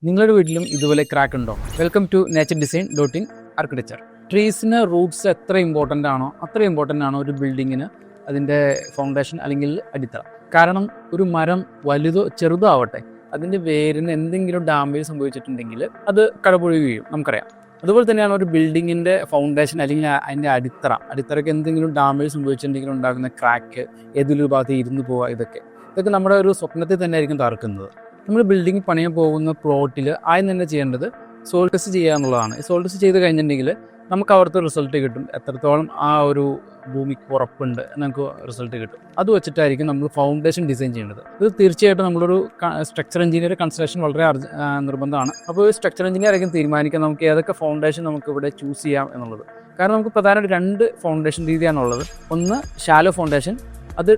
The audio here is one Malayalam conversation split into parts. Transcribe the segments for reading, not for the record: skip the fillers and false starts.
നിങ്ങളുടെ വീട്ടിലും ഇതുപോലെ ക്രാക്ക് ഉണ്ടോ? Welcome to nature design dotting architecture. ട്രീസിന് റൂട്ട്സ് എത്ര ഇമ്പോർട്ടൻ്റ് ആണോ അത്ര ഇമ്പോർട്ടൻ്റ് ആണോ ഒരു ബിൽഡിങ്ങിന് അതിൻ്റെ ഫൗണ്ടേഷൻ അല്ലെങ്കിൽ അടിത്തറ. കാരണം ഒരു മരം വലുതോ ചെറുതോ ആവട്ടെ, അതിൻ്റെ വേരിന് എന്തെങ്കിലും ഡാമേജ് സംഭവിച്ചിട്ടുണ്ടെങ്കിൽ അത് കടപുഴകി വീഴും, നമുക്കറിയാം. അതുപോലെ തന്നെയാണ് ഒരു ബിൽഡിങ്ങിൻ്റെ ഫൗണ്ടേഷൻ അല്ലെങ്കിൽ അതിൻ്റെ അടിത്തറയ്ക്ക് എന്തെങ്കിലും ഡാമേജ് സംഭവിച്ചിട്ടുണ്ടെങ്കിൽ ഉണ്ടാകുന്ന ക്രാക്ക്, ഏതൊരു ഭാഗത്ത് ഇരുന്ന് പോവുക, ഇതൊക്കെ നമ്മുടെ ഒരു സ്വപ്നത്തിൽ തന്നെ ആയിരിക്കും തകർക്കുന്നത്. നമ്മൾ ബിൽഡിംഗ് പണിയാൻ പോകുന്ന പ്ലോട്ടിൽ ആദ്യം തന്നെ ചെയ്യേണ്ടത് സോയിൽ ടെസ്റ്റ് ചെയ്യുക എന്നുള്ളതാണ്. ഈ സോയിൽ ടെസ്റ്റ് ചെയ്ത് കഴിഞ്ഞിട്ടുണ്ടെങ്കിൽ നമുക്ക് അവിടുത്തെ റിസൾട്ട് കിട്ടും, എത്രത്തോളം ആ ഒരു ഭൂമിക്ക് ഉറപ്പുണ്ട് നമുക്ക് റിസൾട്ട് കിട്ടും. അത് വെച്ചിട്ടായിരിക്കും നമ്മൾ ഫൗണ്ടേഷൻ ഡിസൈൻ ചെയ്യേണ്ടത്. ഇത് തീർച്ചയായിട്ടും നമ്മളൊരു സ്ട്രക്ചർ എഞ്ചിനീയർ കൺസ്ട്രക്ഷൻ വളരെ നിർബന്ധമാണ്. അപ്പോൾ ഒരു സ്ട്രക്ചർ എഞ്ചിനീയർ ആയിരിക്കും തീരുമാനിക്കാം നമുക്ക് ഏതൊക്കെ ഫൗണ്ടേഷൻ നമുക്ക് ഇവിടെ ചൂസ് ചെയ്യാം എന്നുള്ളത്. കാരണം നമുക്ക് പ്രധാനമായിട്ട് 2 ഫൗണ്ടേഷൻ രീതിയാണുള്ളത്. ഒന്ന് ഷാലോ ഫൗണ്ടേഷൻ, അത്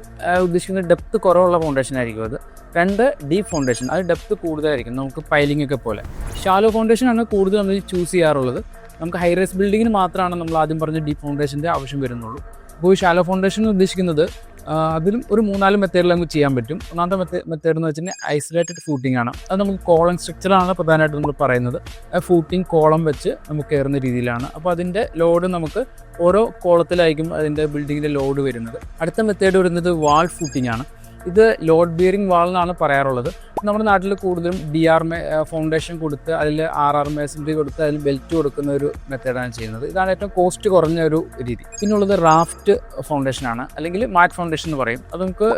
ഉദ്ദേശിക്കുന്നത് ഡെപ്ത് കുറവുള്ള ഫൗണ്ടേഷൻ ആയിരിക്കും. അത് 2 ഡീപ്പ് ഫൗണ്ടേഷൻ, അത് ഡെപ്ത് കൂടുതലായിരിക്കും, നമുക്ക് പൈലിംഗ് ഒക്കെ പോലെ. ഷാലോ ഫൗണ്ടേഷനാണ് കൂടുതൽ നമ്മൾ ചൂസ് ചെയ്യാറുള്ളത്. നമുക്ക് ഹൈ റൈസ് ബിൽഡിങ്ങിന് മാത്രമാണ് നമ്മൾ ആദ്യം പറഞ്ഞ ഡീപ്പ് ഫൗണ്ടേഷൻ്റെ ആവശ്യം വരുന്നുള്ളൂ. അപ്പോൾ ഈ ഷാലോ ഫൗണ്ടേഷൻ ഉദ്ദേശിക്കുന്നത് അതിലും ഒരു 3-4 മെത്തേഡിൽ നമുക്ക് ചെയ്യാൻ പറ്റും. ഒന്നാമത്തെ മെത്തേഡ് എന്ന് വെച്ചിട്ടുണ്ടെങ്കിൽ ഐസൊലേറ്റഡ് ഫൂട്ടിംഗ് ആണ്. അത് നമുക്ക് കോളം സ്ട്രക്ചറാണ് പ്രധാനമായിട്ട് നമ്മൾ പറയുന്നത്. ഫൂട്ടിംഗ് കോളം വെച്ച് നമുക്ക് കയറുന്ന രീതിയിലാണ്. അപ്പോൾ അതിൻ്റെ ലോഡ് നമുക്ക് ഓരോ കോളത്തിലായിരിക്കും അതിൻ്റെ ബിൽഡിങ്ങിൻ്റെ ലോഡ് വരുന്നത്. അടുത്ത മെത്തേഡ് വരുന്നത് വാൾ ഫൂട്ടിംഗ് ആണ്. ഇത് ലോഡ് ബിയറിംഗ് വാൾ എന്നാണ് പറയാറുള്ളത്. നമ്മുടെ നാട്ടിൽ കൂടുതലും DR ഫൗണ്ടേഷൻ കൊടുത്ത് അതിൽ RR മേസൻട്രി കൊടുത്ത് അതിൽ ബെൽറ്റ് കൊടുക്കുന്ന ഒരു മെത്തേഡാണ് ചെയ്യുന്നത്. ഇതാണ് ഏറ്റവും കോസ്റ്റ് കുറഞ്ഞ ഒരു രീതി. പിന്നുള്ളത് റാഫ്റ്റ് ഫൗണ്ടേഷനാണ്, അല്ലെങ്കിൽ മാറ്റ് ഫൗണ്ടേഷൻ എന്ന് പറയും. അത് നമുക്ക്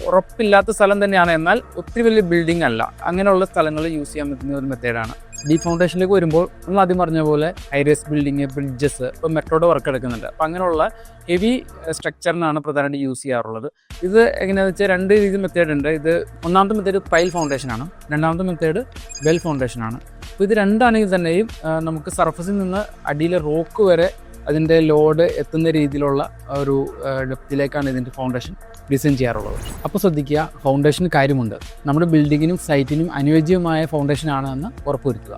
ഉറപ്പില്ലാത്ത സ്ഥലം തന്നെയാണ്, എന്നാൽ ഒത്തിരി വലിയ ബിൽഡിംഗ് അല്ല, അങ്ങനെയുള്ള സ്ഥലങ്ങളിൽ യൂസ് ചെയ്യാൻ പറ്റുന്ന ഒരു മെത്തേഡാണ്. ഡീപ്പ് ഫൗണ്ടേഷനിലേക്ക് വരുമ്പോൾ നമ്മൾ ആദ്യം പറഞ്ഞ പോലെ ഹൈറേസ് ബിൽഡിങ്, ബ്രിഡ്ജസ്, ഇപ്പോൾ മെട്രോയുടെ വർക്ക് എടുക്കുന്നുണ്ട്. അപ്പോൾ അങ്ങനെയുള്ള ഹെവി സ്ട്രക്ചറിനാണ് പ്രധാനമായിട്ട് യൂസ് ചെയ്യാറുള്ളത്. ഇത് എങ്ങനെയാണെന്ന് വെച്ചാൽ 2 രീതി മെത്തേഡ് ഉണ്ട്. ഇത് ഒന്നാമത്തെ മെത്തേഡ് പൈൽ ഫൗണ്ടേഷനാണ്, രണ്ടാമത്തെ മെത്തേഡ് ബെൽ ഫൗണ്ടേഷനാണ്. അപ്പോൾ ഇത് രണ്ടാണെങ്കിൽ തന്നെയും നമുക്ക് സർഫസിൽ നിന്ന് അടിയിലെ റോക്ക് വരെ അതിൻ്റെ ലോഡ് എത്തുന്ന രീതിയിലുള്ള ഒരു ഡെപ്തിലേക്കാണ് ഇതിൻ്റെ ഫൗണ്ടേഷൻ ഡിസൈൻ ചെയ്യാറുള്ളത്. അപ്പോൾ ശ്രദ്ധിക്കുക, ഫൗണ്ടേഷന് കാര്യമുണ്ട്. നമ്മുടെ ബിൽഡിങ്ങിനും സൈറ്റിനും അനുയോജ്യമായ ഫൗണ്ടേഷനാണ് എന്ന് ഉറപ്പുവരുത്തുക.